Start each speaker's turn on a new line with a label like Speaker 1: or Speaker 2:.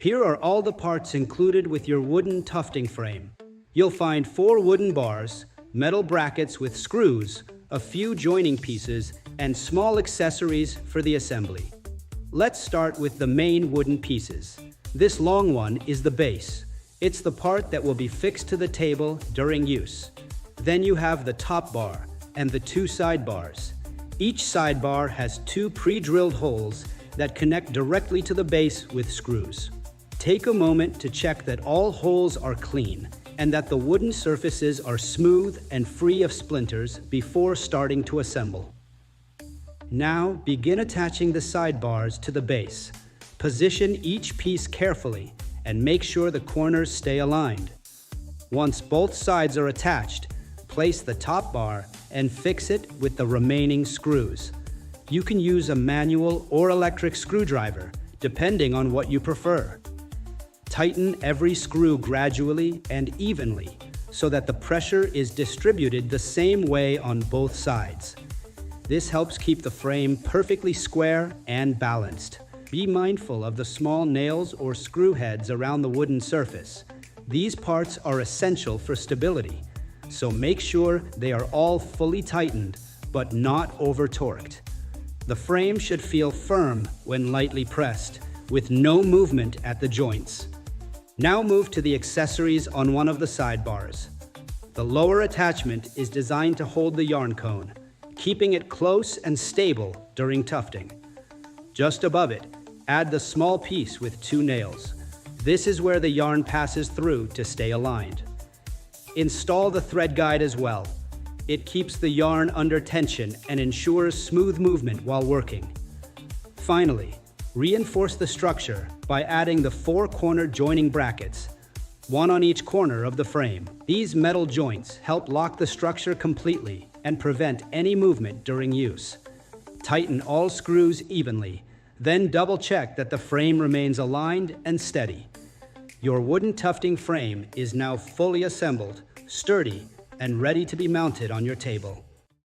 Speaker 1: Here are all the parts included with your wooden tufting frame. You'll find 4 wooden bars, metal brackets with screws, a few joining pieces, and small accessories for the assembly. Let's start with the main wooden pieces. This long one is the base. It's the part that will be fixed to the table during use. Then you have the top bar and the 2 sidebars. Each sidebar has 2 pre-drilled holes that connect directly to the base with screws. Take a moment to check that all holes are clean and that the wooden surfaces are smooth and free of splinters before starting to assemble. Now begin attaching the sidebars to the base. Position each piece carefully and make sure the corners stay aligned. Once both sides are attached, place the top bar and fix it with the remaining screws. You can use a manual or electric screwdriver, depending on what you prefer. Tighten every screw gradually and evenly so that the pressure is distributed the same way on both sides. This helps keep the frame perfectly square and balanced. Be mindful of the small nails or screw heads around the wooden surface. These parts are essential for stability, so make sure they are all fully tightened but not over-torqued. The frame should feel firm when lightly pressed, with no movement at the joints. Now move to the accessories on one of the sidebars. The lower attachment is designed to hold the yarn cone, keeping it close and stable during tufting. Just above it, add the small piece with 2 nails. This is where the yarn passes through to stay aligned. Install the thread guide as well. It keeps the yarn under tension and ensures smooth movement while working. Finally, reinforce the structure by adding the 4 corner joining brackets, one on each corner of the frame. These metal joints help lock the structure completely and prevent any movement during use. Tighten all screws evenly, then double-check that the frame remains aligned and steady. Your wooden tufting frame is now fully assembled, sturdy, and ready to be mounted on your table.